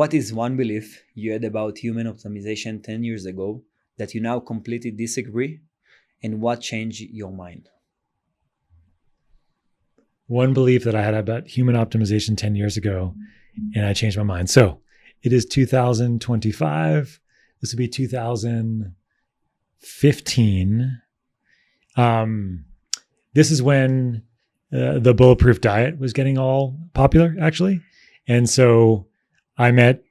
What is one belief you had about human optimization 10 years ago that you now completely disagree, and what changed your mind? One belief that I had about human optimization 10 years ago, and I changed my mind. So it is 2025. This would be 2015. This is when the bulletproof diet was getting all popular, actually. And so I met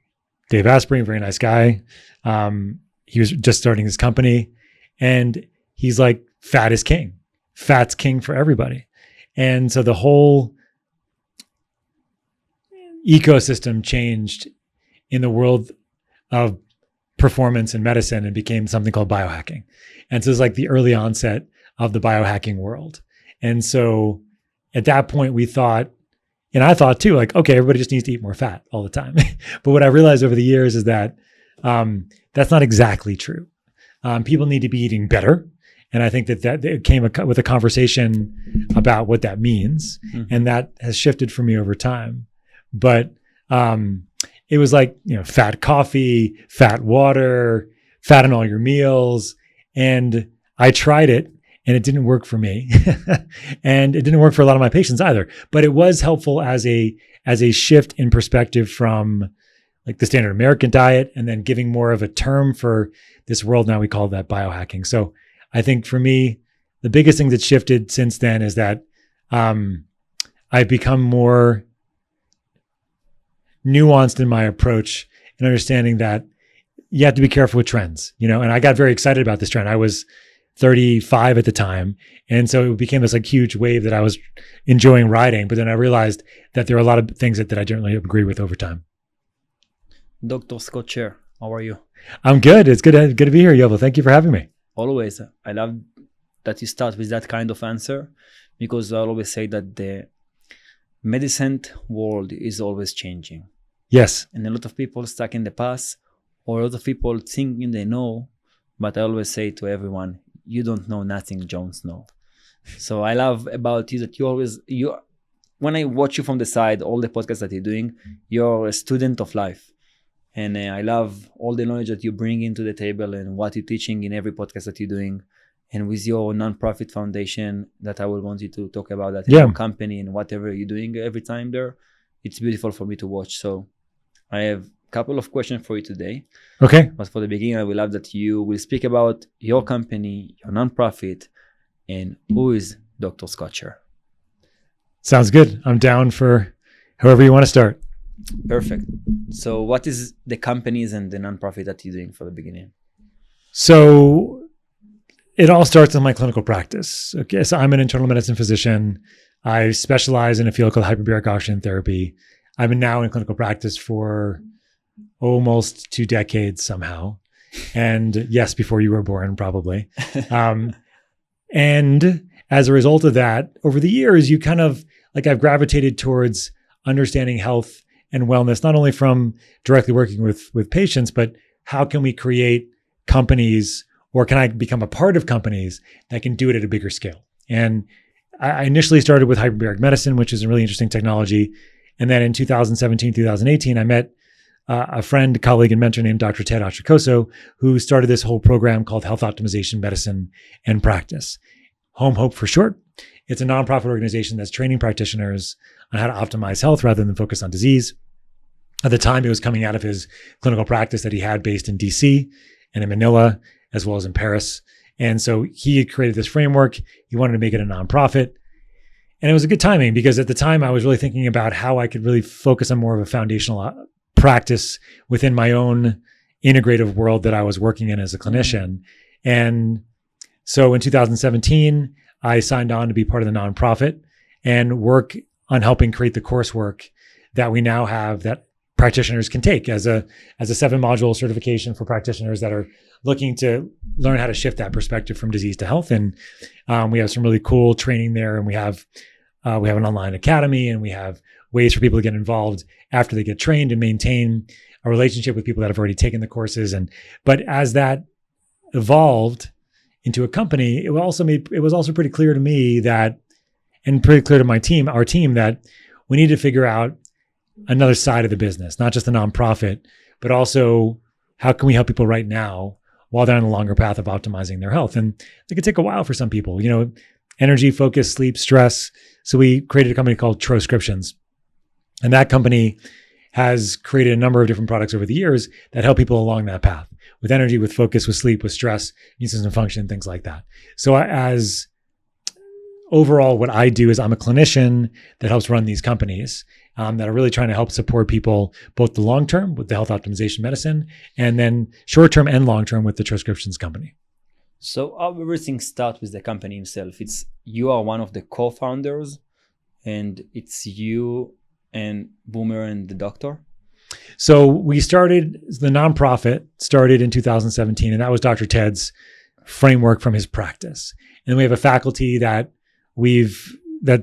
Dave Asprey, very nice guy. He was just starting his company, and he's like, fat is king. Fat's king for everybody. And so the whole ecosystem changed in the world of performance and medicine and became something called biohacking. And so it's like the early onset of the biohacking world. And so at that point we thought, and I thought too, like, okay, everybody just needs to eat more fat all the time. But what I realized over the years is that that's not exactly true. People need to be eating better. And I think that it came with a conversation about what that means. Mm-hmm. And that has shifted for me over time. But it was like, fat coffee, fat water, fat in all your meals. And I tried it and it didn't work for me. And it didn't work for a lot of my patients either. But it was helpful as a shift in perspective from like the standard American diet, and then giving more of a term for this world now we call that biohacking. So I think for me, the biggest thing that shifted since then is that I've become more nuanced in my approach and understanding that you have to be careful with trends, and I got very excited about this trend. I was 35 at the time. And so it became this like huge wave that I was enjoying riding. But then I realized that there are a lot of things that I didn't really agree with over time. Dr. Scott Sherr, how are you? I'm good. It's good to be here, Yovel. Thank you for having me. Always. I love that you start with that kind of answer, because I always say that the medicine world is always changing. Yes. And a lot of people stuck in the past, or a lot of people thinking they know, but I always say to everyone, you don't know nothing, Jones know. So I love about you that when I watch you from the side, all the podcasts that you're doing, you're a student of life. And I love all the knowledge that you bring into the table and what you're teaching in every podcast that you're doing. And with your nonprofit foundation that I will want you to talk about that in your company and whatever you're doing every time there, it's beautiful for me to watch. So I have a couple of questions for you today. Okay. But for the beginning, I would love that you will speak about your company, your nonprofit, and who is Dr. Scott Sherr. Sounds good. I'm down for however you want to start. Perfect. So what is the companies and the nonprofit that you're doing for the beginning? So it all starts in my clinical practice. Okay, so I'm an internal medicine physician. I specialize in a field called hyperbaric oxygen therapy. I've been now in clinical practice for almost 2 decades somehow. And yes, before you were born, probably. And as a result of that, over the years, you kind of like I've gravitated towards understanding health and wellness, not only from directly working with patients, but how can we create companies, or can I become a part of companies that can do it at a bigger scale? And I initially started with hyperbaric medicine, which is a really interesting technology. And then in 2017, 2018, I met a friend, colleague, and mentor named Dr. Ted Achacoso, who started this whole program called Health Optimization Medicine and Practice. Home Hope for short. It's a nonprofit organization that's training practitioners on how to optimize health rather than focus on disease. At the time, it was coming out of his clinical practice that he had based in DC and in Manila, as well as in Paris. And so he had created this framework. He wanted to make it a nonprofit. And it was a good timing because at the time I was really thinking about how I could really focus on more of a foundational practice within my own integrative world that I was working in as a clinician. And so in 2017, I signed on to be part of the nonprofit and work on helping create the coursework that we now have that practitioners can take as a 7-module certification for practitioners that are looking to learn how to shift that perspective from disease to health. And we have some really cool training there, and we have an online academy, and we have ways for people to get involved after they get trained and maintain a relationship with people that have already taken the courses. But as that evolved into a company, it was also pretty clear to me that, and pretty clear to our team, that we need to figure out another side of the business, not just the nonprofit, but also how can we help people right now while they're on the longer path of optimizing their health? And it could take a while for some people, energy, focus, sleep, stress. So we created a company called Troscriptions. And that company has created a number of different products over the years that help people along that path with energy, with focus, with sleep, with stress, immune system function, things like that. So as overall, what I do is I'm a clinician that helps run these companies that are really trying to help support people, both the long-term with the health optimization medicine, and then short-term and long-term with the Troscriptions company. So everything starts with the company himself. It's you are one of the co-founders, and it's you and Boomer and the doctor. So the nonprofit started in 2017, and that was Dr. Ted's framework from his practice. And we have a faculty that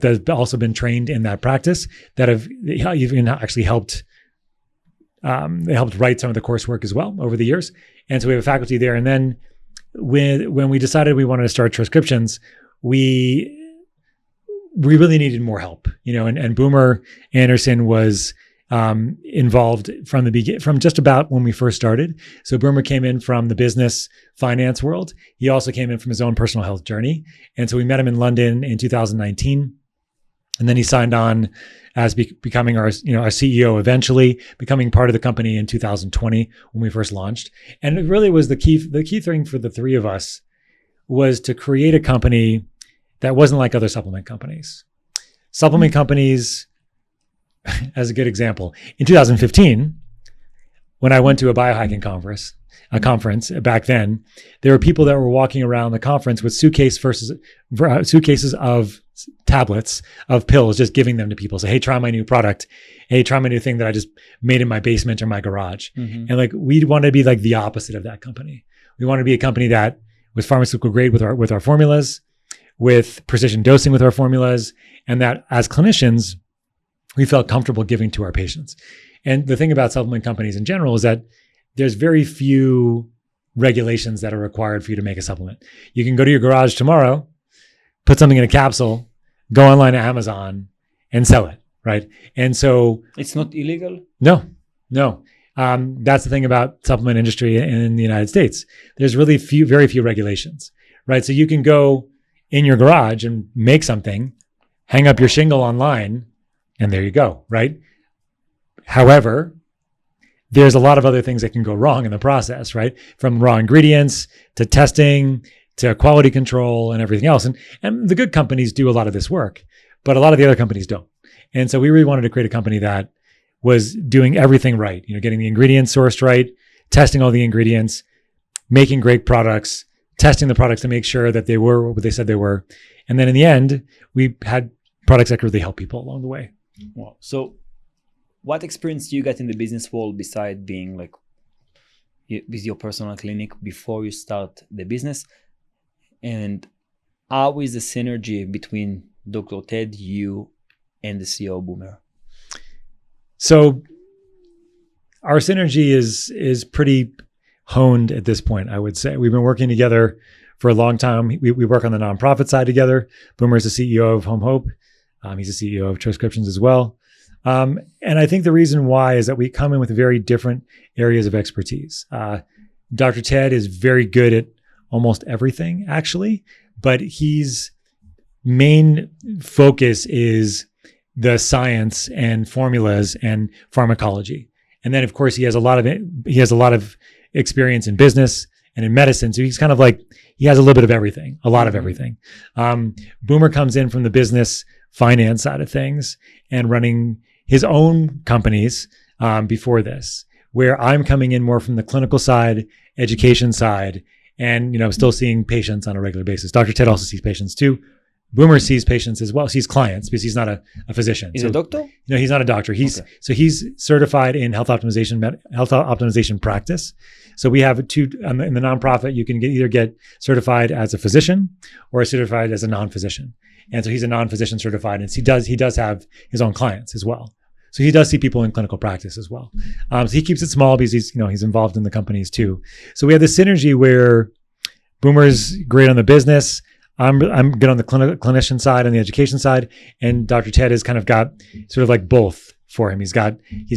has also been trained in that practice that have even actually helped. They helped write some of the coursework as well over the years. And so we have a faculty there. And then when we decided we wanted to start Troscriptions, we really needed more help, and Boomer Anderson was involved from just about when we first started. So Boomer came in from the business finance world. He also came in from his own personal health journey. And so we met him in London in 2019. And then he signed on as becoming our CEO eventually, becoming part of the company in 2020 when we first launched. And it really was the key thing for the three of us was to create a company that wasn't like other supplement companies. Supplement companies, as a good example, in 2015, when I went to a biohacking conference back then, there were people that were walking around the conference with suitcases of tablets of pills, just giving them to people. Say, hey, try my new product. Hey, try my new thing that I just made in my basement or my garage. Mm-hmm. And we want to be like the opposite of that company. We want to be a company that was pharmaceutical grade with our formulas, with precision dosing with our formulas, and that as clinicians, we felt comfortable giving to our patients. And the thing about supplement companies in general is that there's very few regulations that are required for you to make a supplement. You can go to your garage tomorrow, put something in a capsule, go online to Amazon and sell it, right? And so it's not illegal? No. That's the thing about supplement industry in the United States. There's really very few regulations, right? So you can go in your garage and make something, hang up your shingle online, and there you go, right? However, there's a lot of other things that can go wrong in the process, right? From raw ingredients to testing to quality control and everything else. And the good companies do a lot of this work, but a lot of the other companies don't. And so we really wanted to create a company that was doing everything right, getting the ingredients sourced right, testing all the ingredients, making great products, testing the products to make sure that they were what they said they were. And then in the end, we had products that could really help people along the way. Wow. So what experience do you get in the business world besides being with your personal clinic before you start the business? And how is the synergy between Dr. Ted, you, and the CEO Boomer? So our synergy is pretty honed at this point, I would say. We've been working together for a long time. We work on the nonprofit side together. Boomer is the CEO of Home Hope. He's the CEO of Troscriptions as well. And I think the reason why is that we come in with very different areas of expertise. Dr. Ted is very good at almost everything, actually, but his main focus is the science and formulas and pharmacology. And then, of course, he has a lot of experience in business and in medicine. So he's kind of like, he has a little bit of everything, a lot of everything. Boomer comes in from the business finance side of things and running his own companies before this, where I'm coming in more from the clinical side, education side, and still seeing patients on a regular basis. Dr. Ted also sees patients too. Boomer sees patients as well, sees clients because he's not a physician. He's a doctor? No, he's not a doctor. He's certified in health optimization practice. So we have two in the nonprofit. You can either get certified as a physician or certified as a non-physician. And so he's a non-physician certified, and he does have his own clients as well. So he does see people in clinical practice as well. So he keeps it small because he's involved in the companies too. So we have this synergy where Boomer's great on the business. I'm good on the clinician side and the education side, and Dr. Ted has kind of got sort of like both for him. He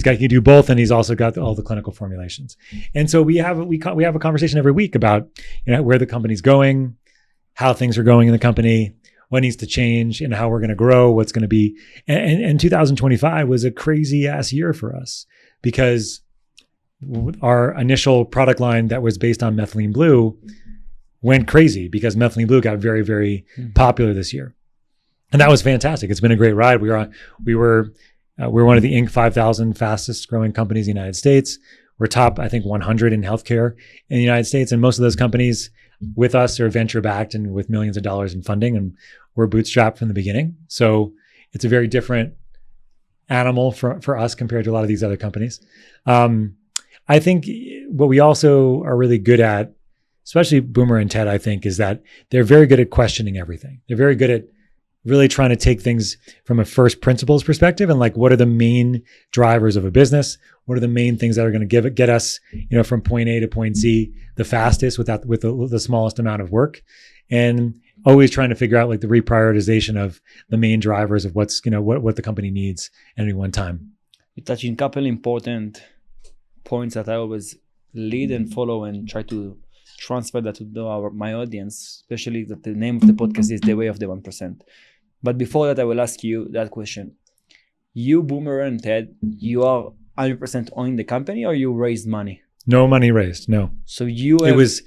can do both, and he's also got all the clinical formulations. And so we have a conversation every week about, where the company's going, how things are going in the company, what needs to change, and how we're going to grow, what's going to be. And 2025 was a crazy ass year for us because our initial product line that was based on methylene blue went crazy because methylene blue got very, very popular this year. And that was fantastic. It's been a great ride. We're one of the Inc. 5,000 fastest growing companies in the United States. We're top, I think, 100 in healthcare in the United States. And most of those companies with us are venture backed and with millions of dollars in funding. And we're bootstrapped from the beginning. So it's a very different animal for us compared to a lot of these other companies. I think what we also are really good at, especially Boomer and Ted, I think, is that they're very good at questioning everything. They're very good at really trying to take things from a first principles perspective and like, what are the main drivers of a business? What are the main things that are going to get us, from point A to point Z the fastest with the smallest amount of work, and always trying to figure out like the reprioritization of the main drivers of what's, what the company needs at any one time. You're touching a couple important points that I always lead and follow and try to transfer that to my audience, especially that the name of the podcast is The Way of the 1%. But before that, I will ask you that question. You, Boomer and Ted, you are 100% owning the company, or you raised money? No money raised, no. So you it was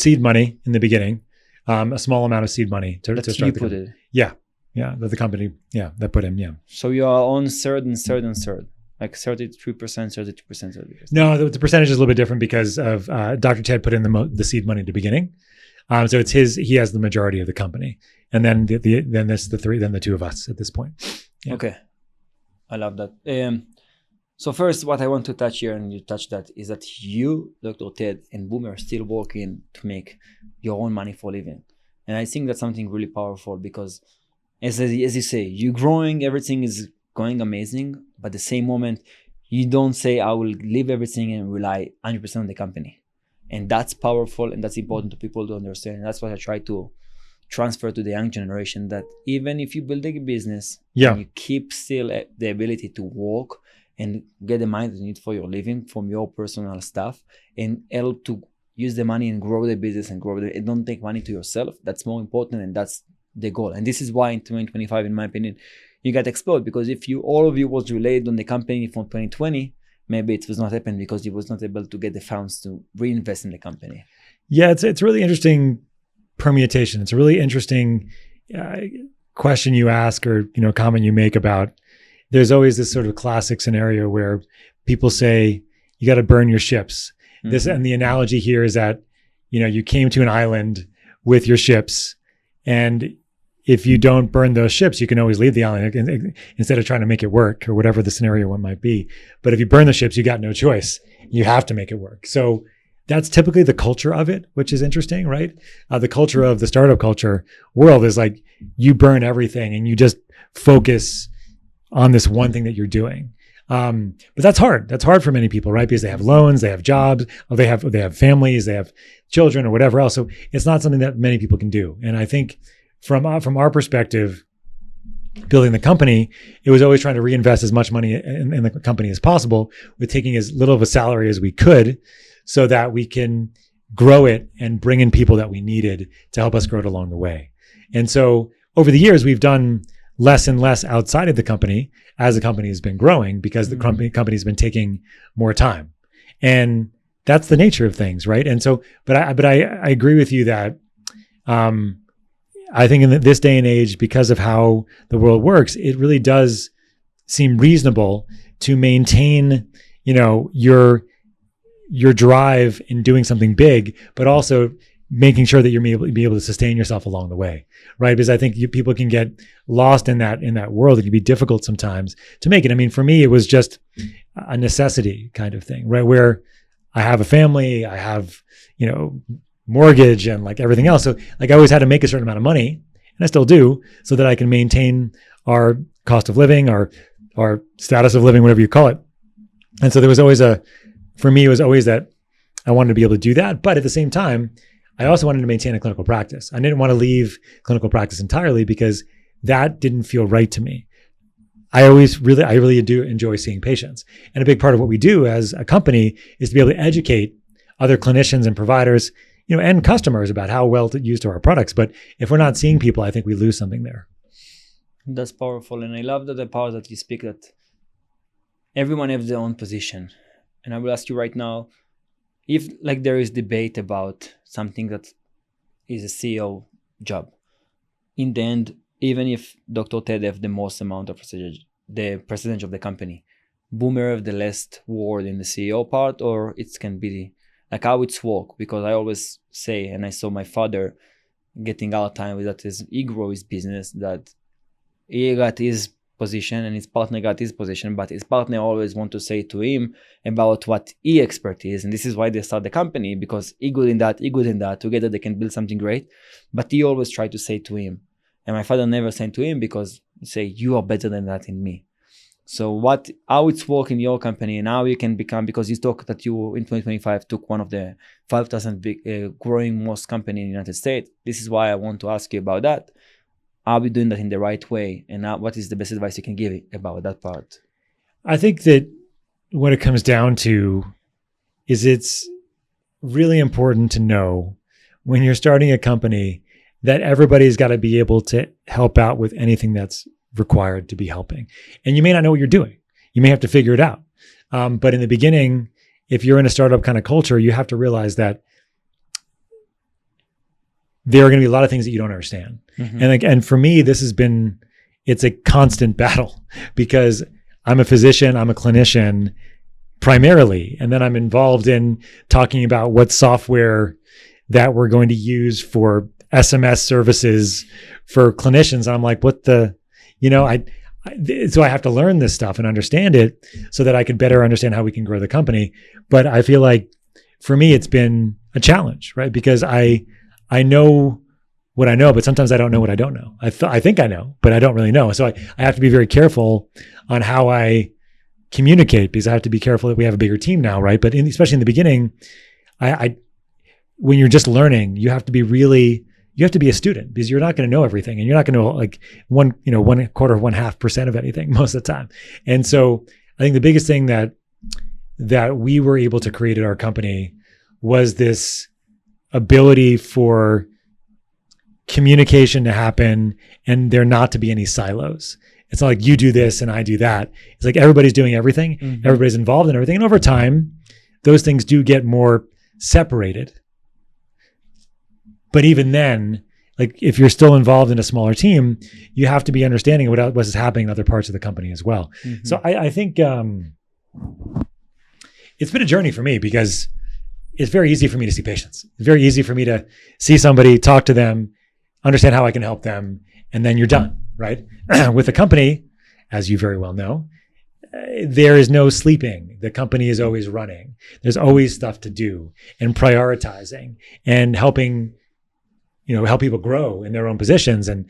seed money in the beginning, a small amount of seed money to start the company. Yeah, that the company, that put in, yeah. So you are on third, like 33%, 32%. No, the percentage is a little bit different because of Dr. Ted put in the seed money at the beginning. So it's he has the majority of the company. And then then the two of us at this point. Yeah. Okay. I love that. So first, what I want to touch here, and you touched that, is that you, Dr. Ted, and Boomer are still working to make your own money for a living. And I think that's something really powerful because as you say, you're growing, everything is going amazing, but at the same moment, you don't say, I will leave everything and rely 100% on the company. And that's powerful, and that's important to people to understand. And that's what I try to transfer to the young generation, that even if you build a business, and you keep still the ability to work and get the money that you need for your living from your personal stuff, and help to use the money and grow the business and and don't take money to yourself. That's more important, and that's the goal. And this is why in 2025, in my opinion, you got explode, because if all of you was related on the company from 2020, maybe it was not happening because you was not able to get the funds to reinvest in the company. Yeah, it's really interesting permutation. It's a really interesting question you ask, or comment you make about. There's always this sort of classic scenario where people say you got to burn your ships. Mm-hmm. And the analogy here is that you came to an island with your ships, and if you don't burn those ships, you can always leave the island instead of trying to make it work, or whatever the scenario one might be. But if you burn the ships, you got no choice. You have to make it work. So that's typically the culture of it, which is interesting, right? The culture of the startup culture world is like you burn everything and you just focus on this one thing that you're doing. But that's hard. That's hard for many people, right? Because they have loans, they have jobs, or they have families, they have children, or whatever else. So it's not something that many people can do. And I think from our perspective, building the company, it was always trying to reinvest as much money in the company as possible, with taking as little of a salary as we could, so that we can grow it and bring in people that we needed to help us grow it along the way. And so over the years, we've done less and less outside of the company as the company has been growing, because the company has been taking more time. And that's the nature of things, right? And so, but I agree with you that I think in this day and age, because of how the world works, it really does seem reasonable to maintain, your drive in doing something big, but also making sure that you're be able to sustain yourself along the way, right? Because I think people can get lost in that world. It can be difficult sometimes to make it. I mean, for me, it was just a necessity kind of thing, right? Where I have a family, I have, mortgage and like everything else. So like I always had to make a certain amount of money, and I still do, so that I can maintain our cost of living, our status of living, whatever you call it. And so there was always for me, it was always that I wanted to be able to do that. But at the same time, I also wanted to maintain a clinical practice. I didn't want to leave clinical practice entirely, because that didn't feel right to me. I really do enjoy seeing patients. And a big part of what we do as a company is to be able to educate other clinicians and providers, and customers about how well to use our products. But if we're not seeing people, I think we lose something there. That's powerful. And I love the power that you speak, that everyone has their own position. And I will ask you right now, if like there is debate about something that is a CEO job, in the end, even if Dr. Ted have the most amount of percentage of the company, Boomer have the last word in the CEO part, or it can be like how it's work? Because I always say, and I saw my father getting out time with that, is he grow his business, that he got his position and his partner got his position, but his partner always want to say to him about what he expert is. And this is why they start the company, because he good in that, together they can build something great. But he always try to say to him, and my father never said to him, because he say, you are better than that in me. So how it's work in your company and how you can become, because you talk that you in 2025 took one of the 5,000 big growing most company in the United States. This is why I want to ask you about that. Are we doing that in the right way? And what is the best advice you can give about that part? I think that what it comes down to is it's really important to know when you're starting a company that everybody's got to be able to help out with anything that's required to be helping. And you may not know what you're doing. You may have to figure it out. But in the beginning, if you're in a startup kind of culture, you have to realize that there are going to be a lot of things that you don't understand. Mm-hmm. And for me, it's a constant battle, because I'm a physician, I'm a clinician primarily, and then I'm involved in talking about what software that we're going to use for SMS services for clinicians. And I'm like, so I have to learn this stuff and understand it so that I can better understand how we can grow the company. But I feel like for me, it's been a challenge, right? Because I know what I know, but sometimes I don't know what I don't know. I think I know, but I don't really know. So I have to be very careful on how I communicate, because I have to be careful that we have a bigger team now, right? But especially in the beginning, when you're just learning, you have to be a student, because you're not going to know everything, and you're not going to know like 1/4, 1/2% of anything most of the time. And so I think the biggest thing that we were able to create at our company was this ability for communication to happen and there not to be any silos. It's not like you do this and I do that. It's like everybody's doing everything. Mm-hmm. Everybody's involved in everything. And over time, those things do get more separated. But even then, like if you're still involved in a smaller team, you have to be understanding what is happening in other parts of the company as well. Mm-hmm. So I think it's been a journey for me, because it's very easy for me to see patients. It's very easy for me to see somebody, talk to them, understand how I can help them, and then you're done, right? With a company, as you very well know, there is no sleeping. The company is always running. There's always stuff to do, and prioritizing and helping help people grow in their own positions and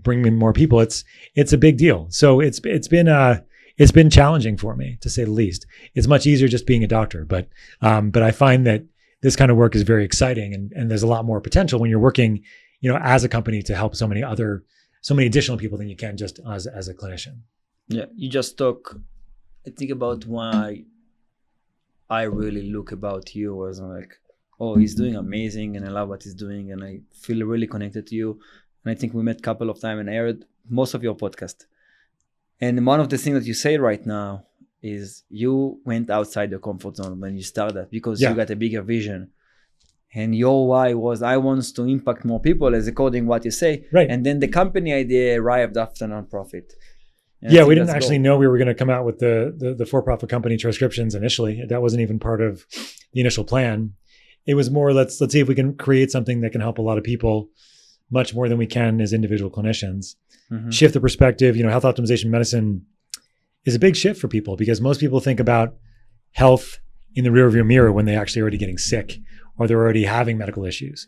bring in more people. It's a big deal. So it's been challenging for me, to say the least. It's much easier just being a doctor, but I find that this kind of work is very exciting, and there's a lot more potential when you're working, as a company to help so many additional people than you can just as a clinician. Yeah, you just talk. I think about why I really look about you as like, oh, he's doing amazing, and I love what he's doing, and I feel really connected to you. And I think we met a couple of times, and I heard most of your podcast. And one of the things that you say right now is you went outside your comfort zone when you started, because you got a bigger vision. And your why was, I want to impact more people, as according to what you say. Right. And then the company idea arrived after nonprofit. Yeah, we didn't actually know we were going to come out with the for-profit company Troscriptions initially. That wasn't even part of the initial plan. It was more, let's see if we can create something that can help a lot of people much more than we can as individual clinicians. Mm-hmm. Shift the perspective. Health optimization medicine is a big shift for people, because most people think about health in the rearview mirror when they're actually already getting sick or they're already having medical issues.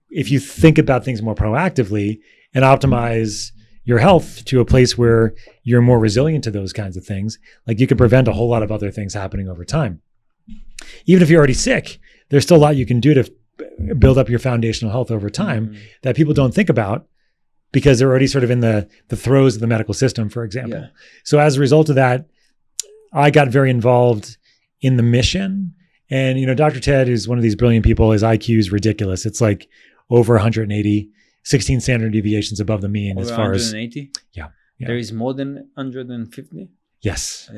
If you think about things more proactively and optimize your health to a place where you're more resilient to those kinds of things, like you can prevent a whole lot of other things happening over time. Even if you're already sick, there's still a lot you can do to build up your foundational health over time that people don't think about. because they're already sort of in the throes of the medical system, for example. Yeah. So as a result of that, I got very involved in the mission. And, Dr. Ted is one of these brilliant people. His IQ is ridiculous. It's like over 180, 16 standard deviations above the mean Over as far 180? Yeah. There is more than 150? Yes.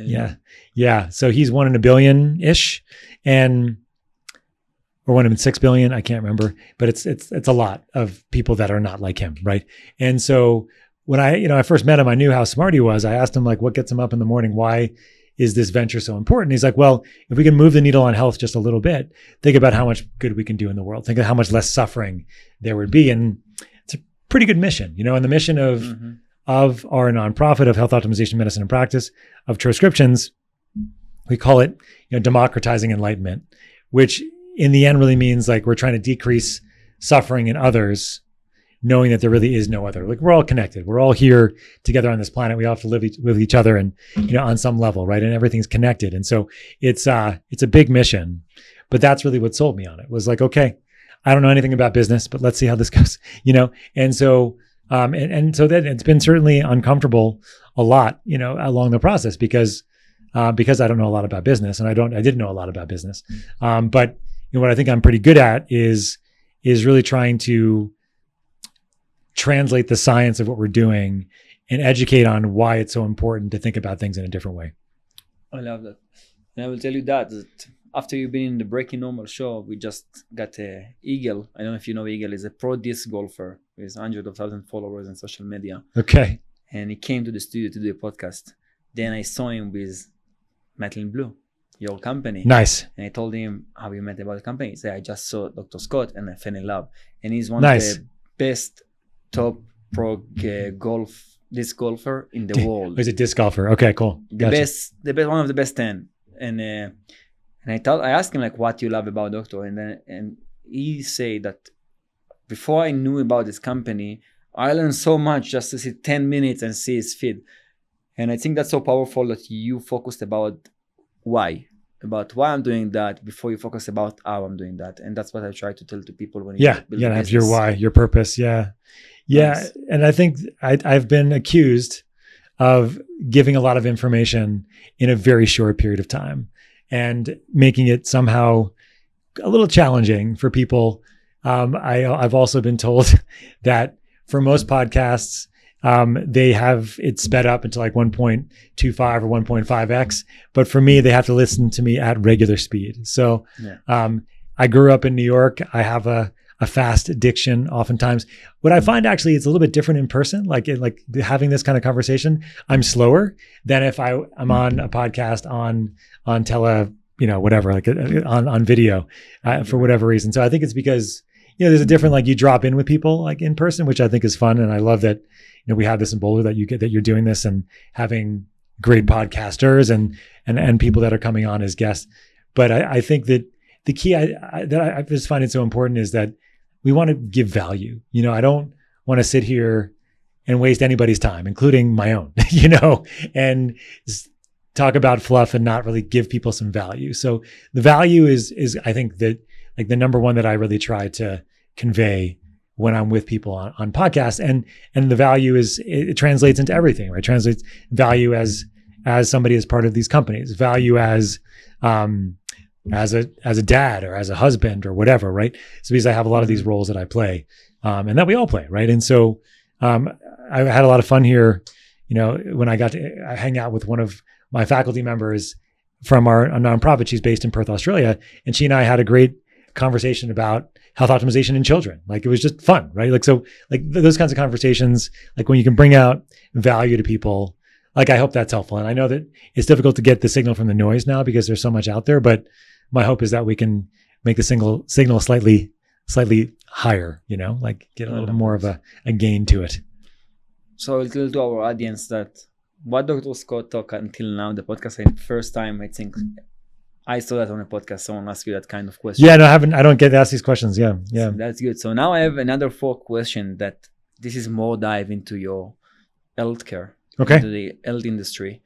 Yeah. So he's 1 in a billion-ish, or 1 in 6 billion. I can't remember, but it's a lot of people that are not like him. Right. And so when I first met him, I knew how smart he was. I asked him, like, what gets him up in the morning? Why is this venture so important? He's like, well, if we can move the needle on health just a little bit, think about how much good we can do in the world. Think of how much less suffering there would be. And it's a pretty good mission, and the mission of our nonprofit of Health Optimization, Medicine and Practice, of Troscriptions, we call it, democratizing enlightenment, which in the end really means like we're trying to decrease suffering in others, knowing that there really is no other. Like, we're all connected. We're all here together on this planet. We all have to live with each other and, on some level, right? And everything's connected. And so it's a big mission, but that's really what sold me on it, was like, okay, I don't know anything about business, but let's see how this goes, And so, so then it's been certainly uncomfortable a lot, along the process because I don't know a lot about business, and I didn't know a lot about business. But what I think I'm pretty good at is really trying to translate the science of what we're doing and educate on why it's so important to think about things in a different way. I love that. And I will tell you that after you've been in the Breaking Normal show, we just got Eagle. I don't know if you know Eagle is a pro disc golfer with hundreds of thousands of followers on social media. Okay. And he came to the studio to do a podcast. Then I saw him with Metal in Blue, your company. Nice. And I told him how we met about the company. He said, I just saw Dr. Scott and I fell in love. And he's one of the best top pro disc golfer in the world. He's a disc golfer. Okay, cool. The best, one of the best 10. And I asked him, like, what you love about Doctor, and he said that before I knew about this company, I learned so much just to sit 10 minutes and see his feed. And I think that's so powerful that you focused about why I'm doing that before you focus about how I'm doing that. And that's what I try to tell to people when you have your why, your purpose. Yeah. Nice. And I think I've been accused of giving a lot of information in a very short period of time and making it somehow a little challenging for people. I've also been told that for most podcasts, they have it sped up into like 1.25 or 1.5x. But for me, they have to listen to me at regular speed. So I grew up in New York. I have a fast addiction oftentimes. What I find actually it's a little bit different in person, like having this kind of conversation, I'm slower than if I'm on a podcast on tele, whatever, like on video for whatever reason. So I think it's because, there's a different, like you drop in with people like in person, which I think is fun. And I love that, we have this in Boulder that you're doing this and having great podcasters and people that are coming on as guests. But I think that the key that I just find it so important is that we want to give value. I don't want to sit here and waste anybody's time, including my own, and talk about fluff and not really give people some value. So the value is I think that like the number one that I really try to convey when I'm with people on podcasts, and the value is it translates into everything, right? It translates value as somebody as part of these companies, value as a dad or as a husband or whatever, right? So because I have a lot of these roles that I play, and that we all play, right? And so I had a lot of fun here, when I got to hang out with one of my faculty members from a nonprofit. She's based in Perth, Australia, and she and I had a great conversation about health optimization in children. Like it was just fun, right? Like, so like those kinds of conversations, like when you can bring out value to people, like I hope that's helpful. And I know that it's difficult to get the signal from the noise now because there's so much out there, but my hope is that we can make the signal slightly higher, like get a little more of a gain to it. So I'll tell to our audience that what Dr. Scott talked until now, the podcast, first time I think I saw that on a podcast. Someone asked you that kind of question. Yeah, no, I don't get asked these questions. Yeah. So that's good. So now I have another 4 questions that this is more dive into your healthcare, into the health industry.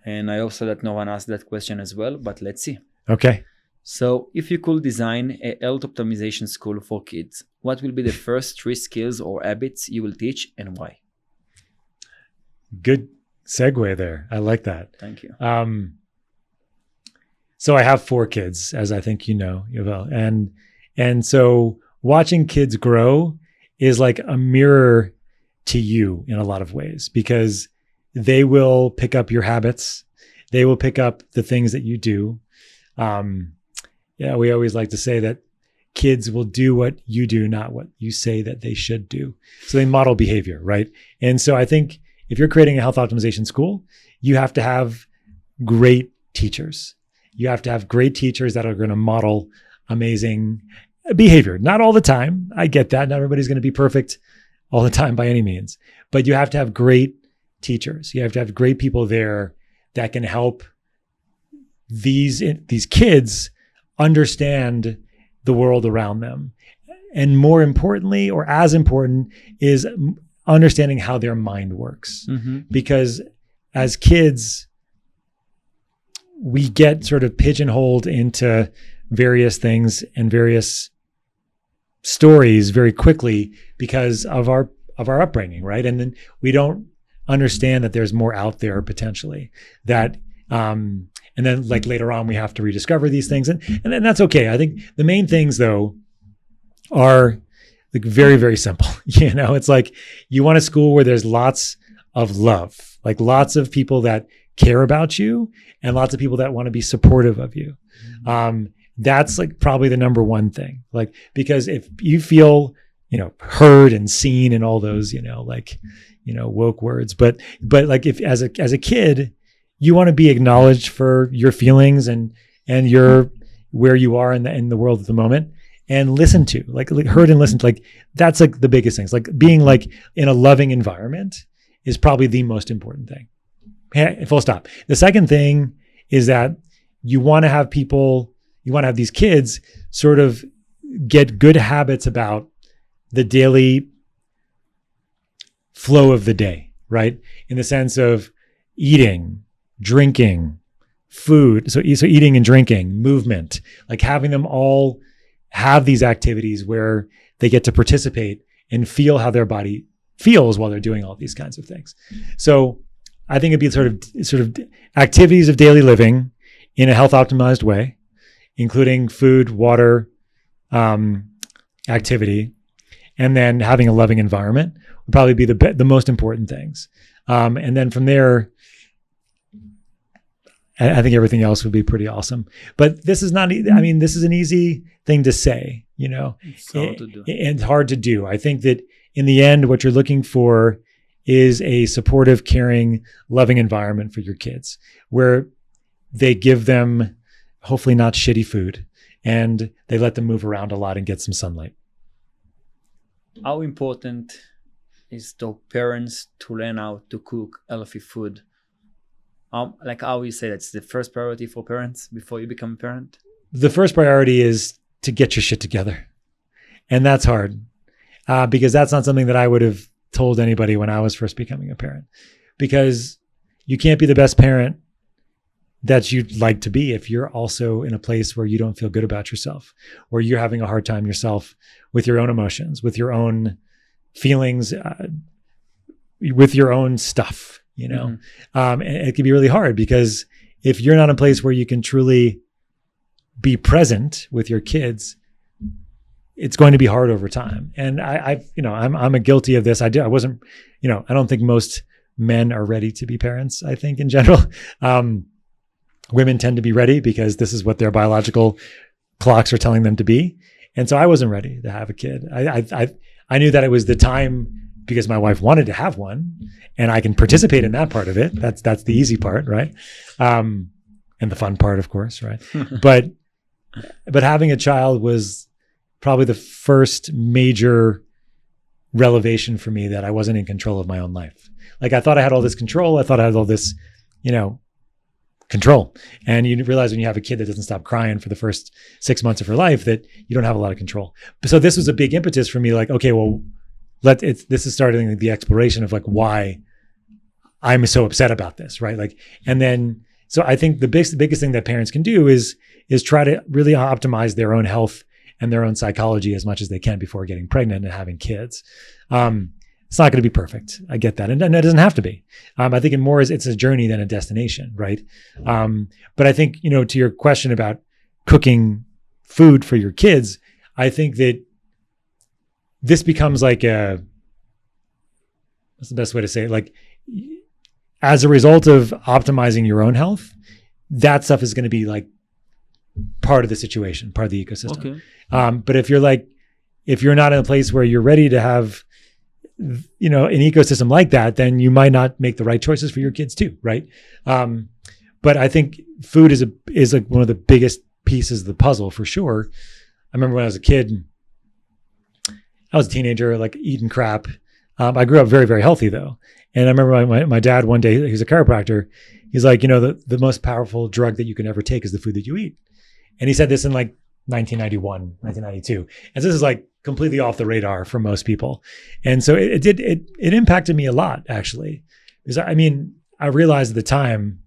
And I hope so that no one asked that question as well, but let's see. Okay. So, if you could design a health optimization school for kids, what will be the first 3 skills or habits you will teach and why? Good segue there. I like that. Thank you. So I have 4 kids, as I think you know, Yovel, and so watching kids grow is like a mirror to you in a lot of ways, because they will pick up your habits, they will pick up the things that you do. We always like to say that kids will do what you do, not what you say that they should do. So they model behavior, right? And so I think if you're creating a health optimization school, you have to have great teachers. You have to have great teachers that are going to model amazing behavior. Not all the time. I get that. Not everybody's going to be perfect all the time by any means, but you have to have great teachers. You have to have great people there that can help these kids understand the world around them. And more importantly, or as important, is understanding how their mind works. Mm-hmm. Because as kids, we get sort of pigeonholed into various things and various stories very quickly because of our upbringing, right? And then we don't understand that there's more out there potentially. That and then like later on we have to rediscover these things, and then that's okay. I think the main things though are like very, very simple. It's like you want a school where there's lots of love, like lots of people that care about you and lots of people that want to be supportive of you. That's like probably the number one thing, like, because if you feel, heard and seen and all those, woke words, but like if as a kid, you want to be acknowledged for your feelings and your, where you are in the world at the moment, and listened to, like heard and listened to, like that's like the biggest things. Like being like in a loving environment is probably the most important thing. Full stop. The second thing is that you want to have these kids sort of get good habits about the daily flow of the day, right? In the sense of eating, drinking, food. So eating and drinking, movement, like having them all have these activities where they get to participate and feel how their body feels while they're doing all these kinds of things. So I think it'd be sort of activities of daily living in a health optimized way, including food, water, activity, and then having a loving environment would probably be the most important things. And then from there, I think everything else would be pretty awesome. But this is not, this is an easy thing to say, It's hard to do. And hard to do. I think that in the end, what you're looking for is a supportive, caring, loving environment for your kids, where they give them hopefully not shitty food and they let them move around a lot and get some sunlight. How important is to parents to learn how to cook healthy food? Like how you say that's the first priority for parents before you become a parent? The first priority is to get your shit together. And that's hard because that's not something that I would have told anybody when I was first becoming a parent, because you can't be the best parent that you'd like to be if you're also in a place where you don't feel good about yourself, or you're having a hard time yourself with your own emotions, with your own feelings, with your own stuff. And it can be really hard, because if you're not in a place where you can truly be present with your kids, it's going to be hard over time. And I'm guilty of this. I wasn't, I don't think most men are ready to be parents. I think in general, women tend to be ready because this is what their biological clocks are telling them to be. And so I wasn't ready to have a kid. I knew that it was the time because my wife wanted to have one, and I can participate in that part of it. That's the easy part, right? And the fun part, of course, right? But having a child was probably the first major revelation for me that I wasn't in control of my own life. Like I thought I had all this control. I thought I had all this, control. And you realize when you have a kid that doesn't stop crying for the first 6 months of her life that you don't have a lot of control. So this was a big impetus for me. Like, okay, well, this is starting the exploration of like why I'm so upset about this, right? Like, and then So I think the biggest thing that parents can do is try to really optimize their own health and their own psychology as much as they can before getting pregnant and having kids. It's not going to be perfect. I get that. And it doesn't have to be. I think it's a journey than a destination, right? But I think, to your question about cooking food for your kids, I think that this becomes like what's the best way to say it? Like, as a result of optimizing your own health, that stuff is going to be like part of the situation, part of the ecosystem. Okay. But if you're not in a place where you're ready to have, an ecosystem like that, then you might not make the right choices for your kids too, right? But I think food is like one of the biggest pieces of the puzzle for sure. I remember when I was a kid, I was a teenager, like eating crap. I grew up very, very healthy though. And I remember my dad one day, he's a chiropractor. He's like, the most powerful drug that you can ever take is the food that you eat. And he said this in like 1991, 1992. And so this is like completely off the radar for most people. And so it impacted me a lot, actually. Because I realized at the time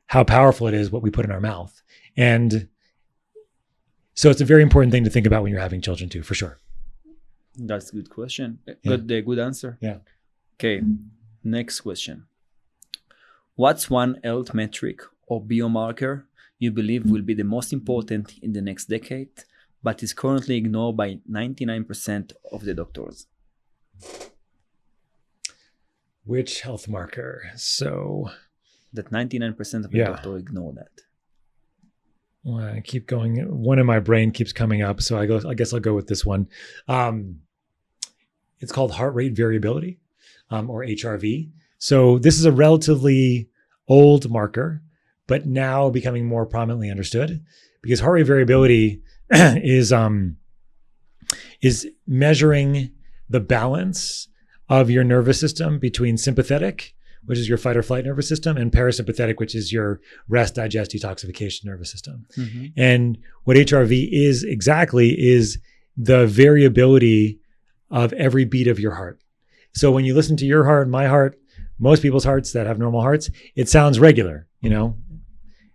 how powerful it is what we put in our mouth. And so it's a very important thing to think about when you're having children too, for sure. That's a good question. Yeah. Good answer. Yeah. Okay. Next question. What's one health metric or biomarker you believe will be the most important in the next decade, but is currently ignored by 99% of the doctors? Which health marker? So that 99% of the doctors ignore that. Well, I keep going. One in my brain keeps coming up, so I guess I'll go with this one. It's called heart rate variability, or HRV. So this is a relatively old marker, but now becoming more prominently understood, because heart rate variability is measuring the balance of your nervous system between sympathetic, which is your fight or flight nervous system, and parasympathetic, which is your rest, digest, detoxification nervous system. Mm-hmm. And what HRV is exactly is the variability of every beat of your heart. So when you listen to your heart, my heart, most people's hearts that have normal hearts, it sounds regular,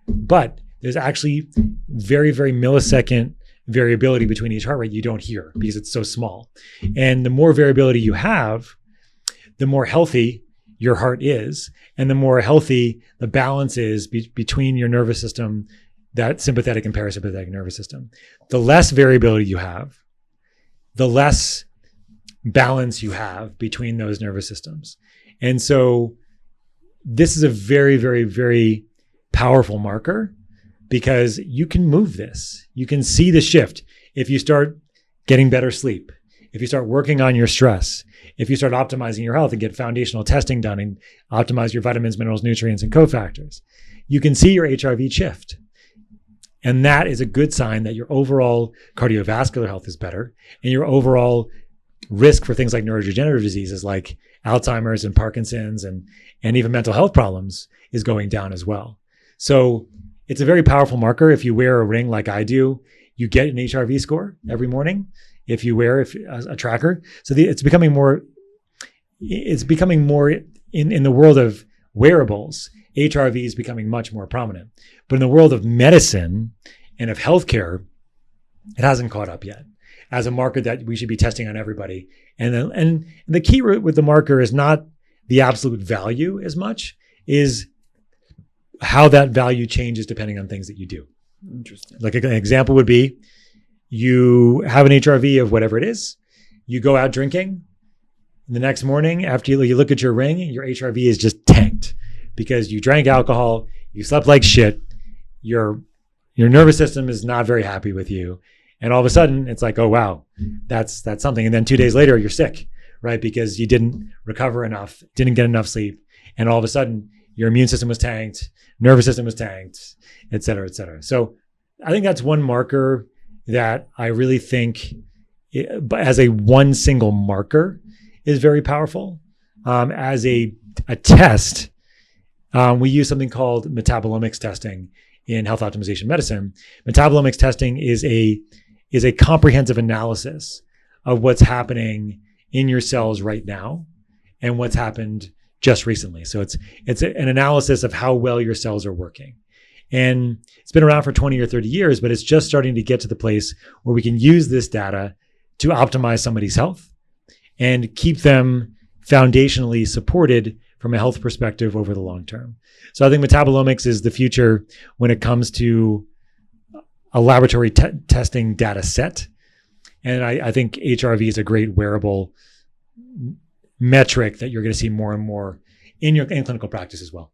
but there's actually very, very millisecond variability between each heart rate you don't hear because it's so small. And the more variability you have, the more healthy your heart is, and the more healthy the balance is between your nervous system, that sympathetic and parasympathetic nervous system. The less variability you have, the less balance you have between those nervous systems. And so this is a very, very, very powerful marker, because you can move this. You can see the shift if you start getting better sleep, if you start working on your stress, if you start optimizing your health and get foundational testing done and optimize your vitamins, minerals, nutrients, and cofactors. You can see your HRV shift. And that is a good sign that your overall cardiovascular health is better, and your overall risk for things like neurodegenerative diseases like Alzheimer's and Parkinson's and even mental health problems is going down as well. So it's a very powerful marker. If you wear a ring like I do, you get an HRV score every morning if you wear a tracker. So it's becoming more in the world of wearables. HRV is becoming much more prominent. But in the world of medicine and of healthcare, it hasn't caught up yet as a marker that we should be testing on everybody. And the key with the marker is not the absolute value as much, is how that value changes depending on things that you do. Interesting. Like an example would be, you have an HRV of whatever it is, you go out drinking, the next morning after you look at your ring, your HRV is just tanked because you drank alcohol, you slept like shit, your nervous system is not very happy with you. And all of a sudden it's like, oh, wow, that's something. And then 2 days later you're sick, right? Because you didn't recover enough, didn't get enough sleep. And all of a sudden your immune system was tanked, nervous system was tanked, et cetera, et cetera. So I think that's one marker that I really think, as a one single marker, is very powerful. As a test, we use something called metabolomics testing in health optimization medicine. Metabolomics testing is a comprehensive analysis of what's happening in your cells right now and what's happened just recently. So it's an analysis of how well your cells are working. And it's been around for 20 or 30 years, but it's just starting to get to the place where we can use this data to optimize somebody's health and keep them foundationally supported from a health perspective over the long term. So I think metabolomics is the future when it comes to a laboratory testing data set. And I think HRV is a great wearable metric that you're going to see more and more in clinical practice as well.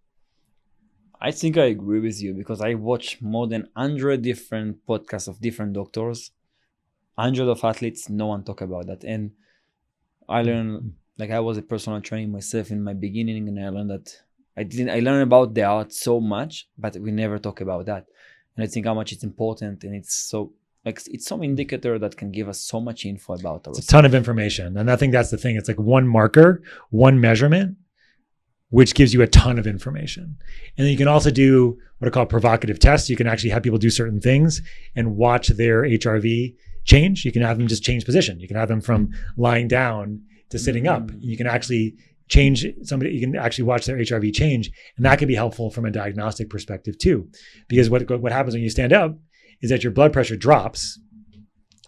I think I agree with you because I watch more than 100 different podcasts of different doctors, 100 of athletes, no one talk about that. And I learned, like I was a personal trainer myself in my beginning, and I learned that I learned about the art so much, but we never talk about that. And I think how much it's important, and it's so like it's some indicator that can give us so much info about ourselves. It's a ton of information. And I think that's the thing. It's like one marker, one measurement, which gives you a ton of information. And then you can also do what are called provocative tests. You can actually have people do certain things and watch their HRV change. You can have them just change position. You can have them from lying down to sitting up. You can actually change somebody, you can actually watch their HRV change. And that can be helpful from a diagnostic perspective too. Because what happens when you stand up is that your blood pressure drops.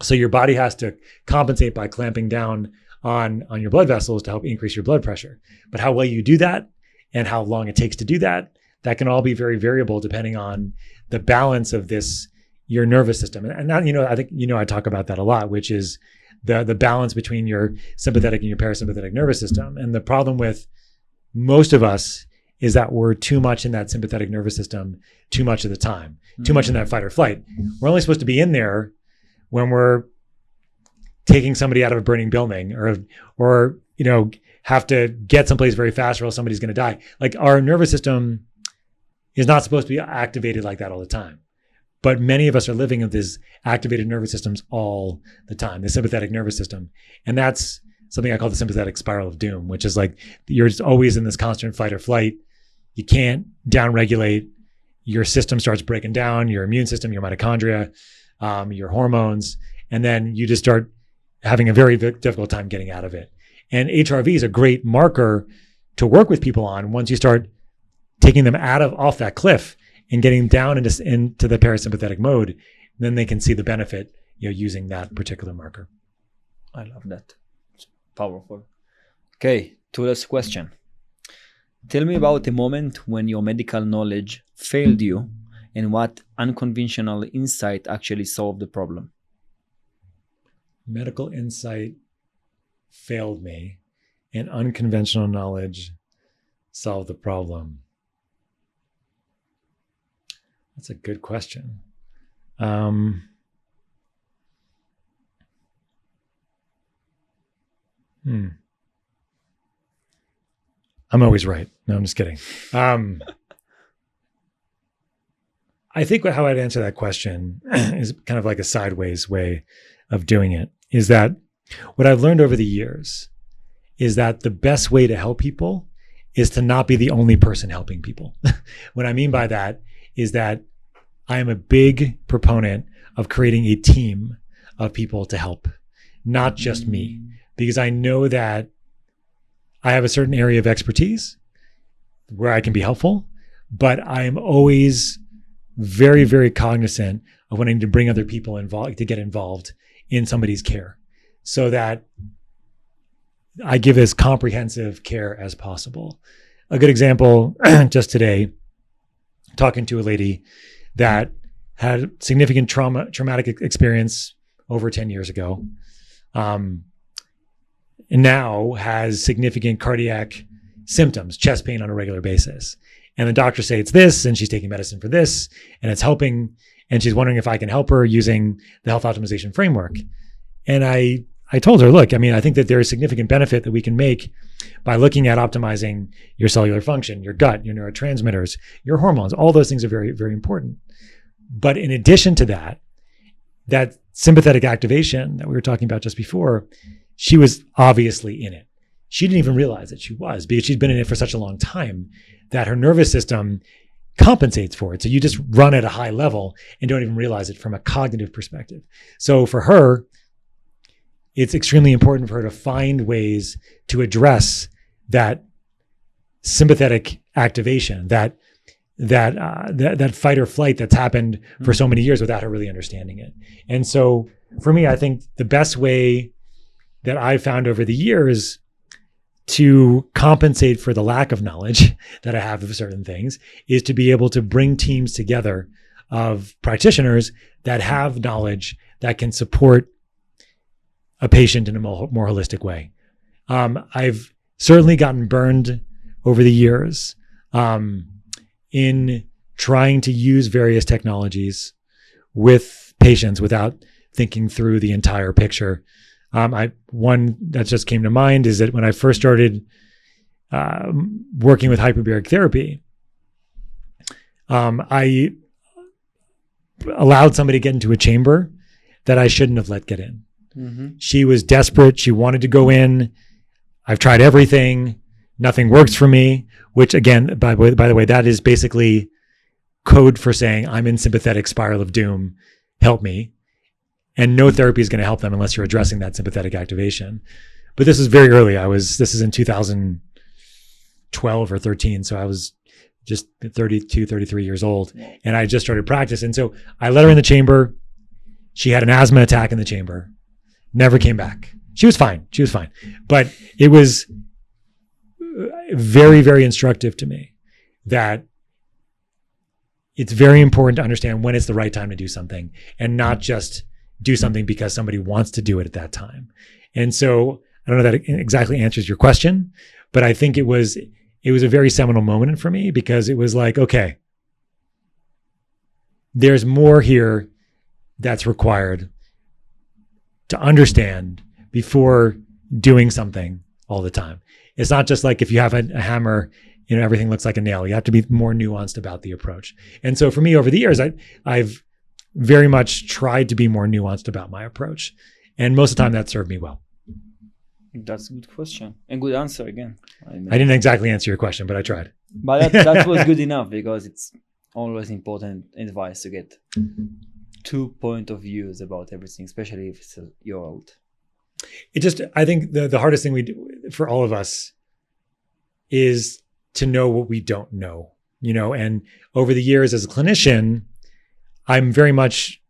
So your body has to compensate by clamping down on your blood vessels to help increase your blood pressure. But how well you do that and how long it takes to do that, that can all be very variable depending on the balance of your nervous system. And that, I think, I talk about that a lot, which is the balance between your sympathetic and your parasympathetic nervous system. And the problem with most of us is that we're too much in that sympathetic nervous system too much of the time, too much in that fight or flight. We're only supposed to be in there when we're taking somebody out of a burning building or have to get someplace very fast or else somebody's going to die. Like our nervous system is not supposed to be activated like that all the time. But many of us are living with these activated nervous systems all the time, the sympathetic nervous system. And that's something I call the sympathetic spiral of doom, which is like you're just always in this constant fight or flight. You can't downregulate. Your system starts breaking down, your immune system, your mitochondria, your hormones, and then you just start having a very difficult time getting out of it. And HRV is a great marker to work with people on once you start taking them off that cliff and getting down into the parasympathetic mode. Then they can see the benefit, using that particular marker. I love that. It's powerful. Okay, two last question. Tell me about a moment when your medical knowledge failed you and what unconventional insight actually solved the problem. Medical insight failed me and unconventional knowledge solved the problem. That's a good question. I'm always right. No, I'm just kidding. I think how I'd answer that question is kind of like a sideways way of doing it, is that what I've learned over the years is that the best way to help people is to not be the only person helping people. What I mean by that is that I am a big proponent of creating a team of people to help, not just me, because I know that I have a certain area of expertise where I can be helpful, but I am always very, very cognizant of wanting to bring other people involved, to get involved in somebody's care so that I give as comprehensive care as possible. A good example, just today, talking to a lady that had significant traumatic experience over 10 years ago, and now has significant cardiac symptoms, chest pain on a regular basis. And the doctors say it's this, and she's taking medicine for this, and it's helping. And she's wondering if I can help her using the health optimization framework. And I told her, look, I think that there is significant benefit that we can make by looking at optimizing your cellular function, your gut, your neurotransmitters, your hormones. All those things are very, very important. But in addition to that sympathetic activation that we were talking about just before, she was obviously in it. She didn't even realize that she was, because she's been in it for such a long time that her nervous system compensates for it. So you just run at a high level and don't even realize it from a cognitive perspective. So for her, it's extremely important for her to find ways to address that sympathetic activation, that that fight or flight that's happened for so many years without her really understanding it. And so for me, I think the best way that I've found over the years to compensate for the lack of knowledge that I have of certain things is to be able to bring teams together of practitioners that have knowledge that can support a patient in a more holistic way. I've certainly gotten burned over the years in trying to use various technologies with patients without thinking through the entire picture. One that just came to mind is that when I first started working with hyperbaric therapy, I allowed somebody to get into a chamber that I shouldn't have let get in. Mm-hmm. She was desperate. She wanted to go in. I've tried everything. Nothing works for me, which again, by the way, that is basically code for saying I'm in sympathetic spiral of doom. Help me. And no therapy is going to help them unless you're addressing that sympathetic activation. But this is very early. This is in 2012 or 13. So I was just 32, 33 years old, and I just started practice. And so I let her in the chamber. She had an asthma attack in the chamber, never came back. She was fine. But it was very, very instructive to me that it's very important to understand when it's the right time to do something and not just do something because somebody wants to do it at that time. And so I don't know that it exactly answers your question, but I think it was a very seminal moment for me because it was like, okay, there's more here that's required to understand before doing something all the time. It's not just like if you have a hammer, everything looks like a nail. You have to be more nuanced about the approach. And so for me over the years, I've very much tried to be more nuanced about my approach. And most of the time that served me well. That's a good question and good answer again. I didn't exactly answer your question, but I tried. But that was good enough because it's always important advice to get 2 point of views about everything, especially if it's your old. I think the hardest thing we do for all of us is to know what we don't know, and over the years as a clinician, I'm much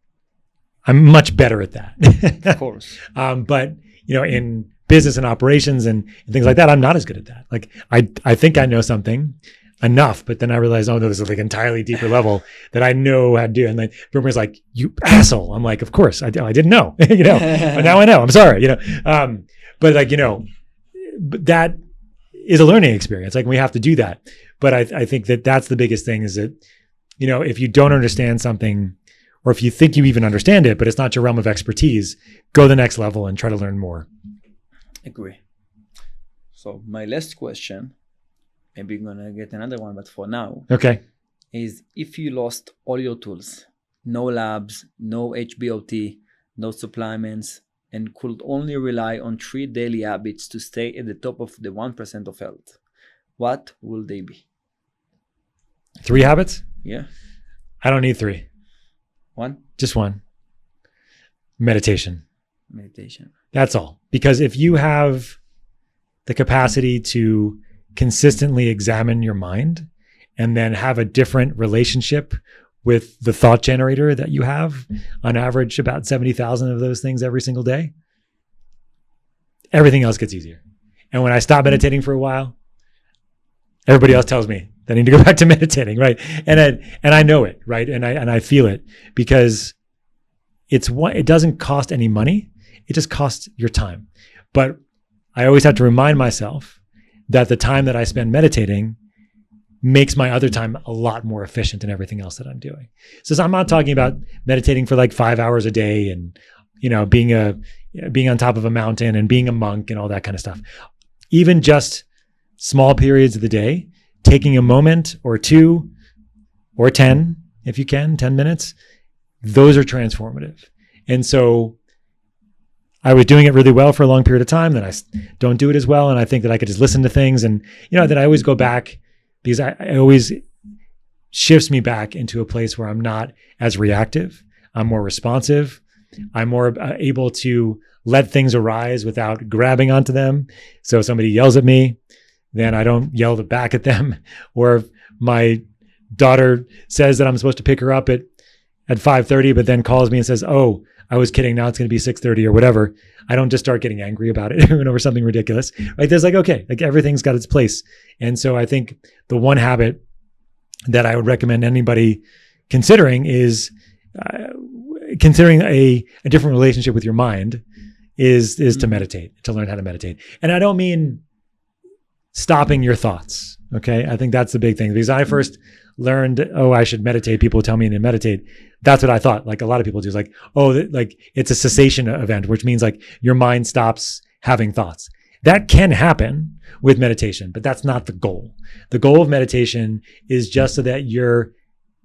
better at that. Of course. But, in business and operations and things like that, I'm not as good at that. Like, I think I know something enough, but then I realized, oh, no, this is like an entirely deeper level that I know how to do. And then everybody's like, you asshole. I'm like, of course, I didn't know, but now I know. I'm sorry, but like, but that is a learning experience. Like we have to do that. But I think that's the biggest thing is that, if you don't understand something, or if you think you even understand it, but it's not your realm of expertise, go the next level and try to learn more. Agree. So my last question, maybe you're going to get another one, but for now, okay, is if you lost all your tools, no labs, no HBOT, no supplements, and could only rely on 3 daily habits to stay at the top of the 1% of health, what will they be? 3 habits? Yeah. I don't need 3. 1? Just 1. Meditation. Meditation. That's all. Because if you have the capacity to consistently examine your mind and then have a different relationship with the thought generator that you have, on average about 70,000 of those things every single day, everything else gets easier. And when I stop meditating for a while, everybody else tells me that I need to go back to meditating, right? And I know it, right? And I feel it because it doesn't cost any money. It just costs your time. But I always have to remind myself that the time that I spend meditating makes my other time a lot more efficient in everything else that I'm doing. So I'm not talking about meditating for like 5 hours a day and, being on top of a mountain and being a monk and all that kind of stuff. Even just small periods of the day, taking a moment or 2 or 10, if you can, 10 minutes, those are transformative. And so I was doing it really well for a long period of time. Then I don't do it as well. And I think that I could just listen to things and, that I always go back because I always shifts me back into a place where I'm not as reactive. I'm more responsive. I'm more able to let things arise without grabbing onto them. So if somebody yells at me, then I don't yell back at them. Or if my daughter says that I'm supposed to pick her up at 5:30, but then calls me and says, "Oh, I was kidding. Now it's going to be 6:30 or whatever." I don't just start getting angry about it over something ridiculous. Right? There's like, okay, like everything's got its place. And so I think the one habit that I would recommend anybody considering is considering a different relationship with your mind is to meditate, to learn how to meditate. And I don't mean stopping your thoughts. Okay. I think that's the big thing, because I first learned, oh, I should meditate. People tell me to meditate. That's what I thought. Like a lot of people do, is like, oh, like it's a cessation event, which means like your mind stops having thoughts. That can happen with meditation, but that's not the goal. The goal of meditation is just so that your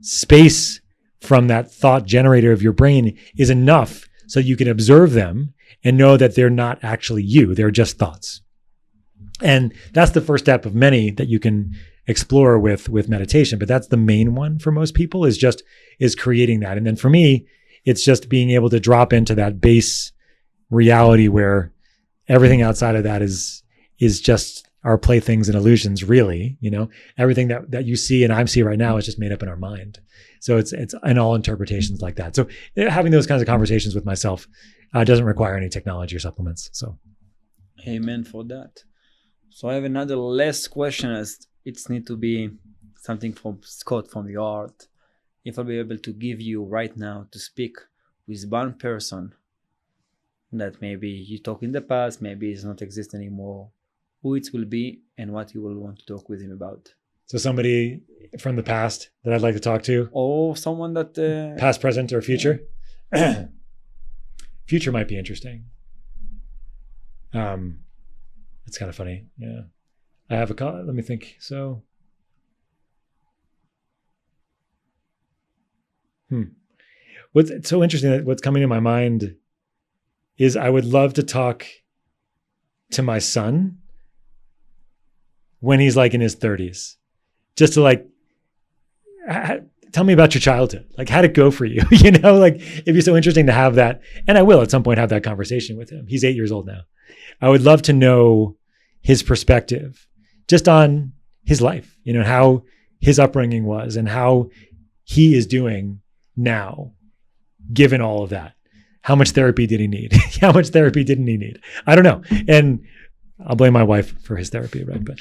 space from that thought generator of your brain is enough so you can observe them and know that they're not actually you. They're just thoughts. And that's the first step of many that you can explore with meditation. But that's the main one for most people, is creating that. And then for me, it's just being able to drop into that base reality where everything outside of that is just our playthings and illusions, really. Everything that you see and I see right now is just made up in our mind. So it's in all interpretations like that. So having those kinds of conversations with myself doesn't require any technology or supplements. So amen for that. So I have another last question, as it's need to be something from Scott, from your heart. If I'll be able to give you right now to speak with one person that maybe you talk in the past, maybe it's not exist anymore, who it will be and what you will want to talk with him about. So somebody from the past that I'd like to talk to? Or someone that... past, present, or future? Future might be interesting. It's kind of funny. Yeah. I have let me think. So, what's so interesting, what's coming to my mind is I would love to talk to my son when he's like in his 30s, just to like, tell me about your childhood. Like, how'd it go for you? Like it'd be so interesting to have that. And I will at some point have that conversation with him. He's 8 years old now. I would love to know his perspective just on his life, how his upbringing was and how he is doing now, given all of that. How much therapy did he need? How much therapy didn't he need? I don't know. And I'll blame my wife for his therapy, right? But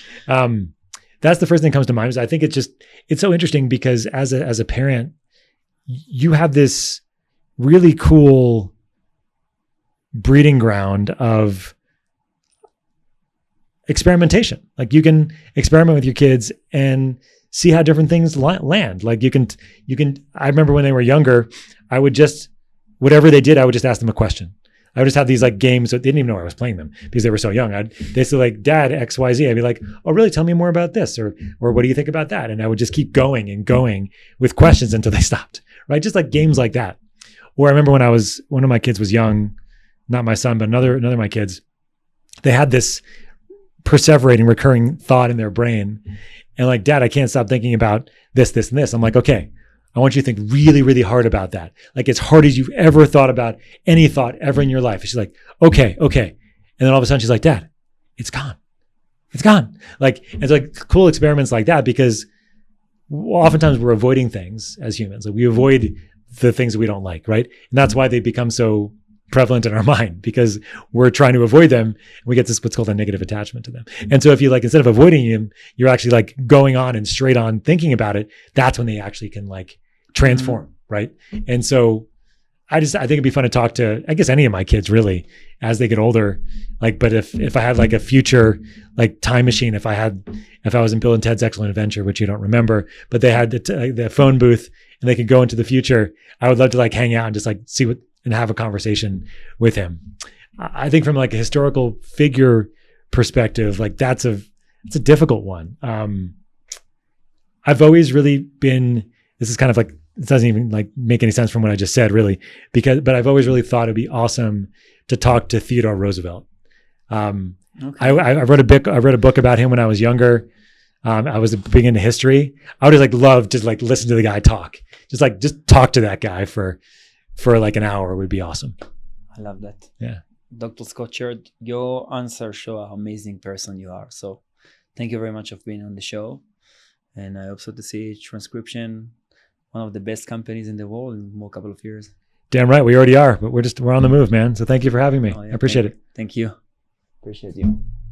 that's the first thing that comes to mind. Is I think it's so interesting because as a parent, you have this really cool breeding ground of experimentation. Like you can experiment with your kids and see how different things land. Like you can, I remember when they were younger, I would just, whatever they did, I would just ask them a question. I would just have these like games that they didn't even know I was playing them because they were so young. They say like, Dad, X, Y, Z. I'd be like, oh, really? Tell me more about this. Or what do you think about that? And I would just keep going and going with questions until they stopped, right? Just like games like that. Or I remember when one of my kids was young, not my son, but another of my kids, they had this perseverating, recurring thought in their brain. And like, Dad, I can't stop thinking about this, this, and this. I'm like, okay, I want you to think really, really hard about that. Like as hard as you've ever thought about any thought ever in your life. And she's like, okay. And then all of a sudden she's like, Dad, it's gone. It's gone. Like, it's like cool experiments like that, because oftentimes we're avoiding things as humans. Like we avoid the things that we don't like, right? And that's why they become so prevalent in our mind, because we're trying to avoid them and we get this what's called a negative attachment to them. And so if you like, instead of avoiding them, you're actually like going on and straight on thinking about it, that's when they actually can like transform, right? And so I think it'd be fun to talk to, I guess, any of my kids really as they get older. Like, but if I had like a future like time machine, if I was in Bill and Ted's Excellent Adventure, which you don't remember, but they had the phone booth and they could go into the future, I would love to like hang out and just like see what and have a conversation with him. I think from like a historical figure perspective, like it's a difficult one. I've always really been, this is kind of like, it doesn't even like make any sense from what I just said really, but I've always really thought it'd be awesome to talk to Theodore Roosevelt. Okay. I read a book about him when I was younger. I was big into history. I would just like love to like listen to the guy talk, just talk to that guy for like an hour would be awesome. I love that. Yeah. Dr. Scott Sherr, your answers show how amazing person you are. So thank you very much for being on the show. And I hope so to see Transcription, one of the best companies in the world, in a couple of years. Damn right, we already are, but we're on the move, man. So thank you for having me. Oh, yeah, I appreciate it. Thank you. Appreciate you.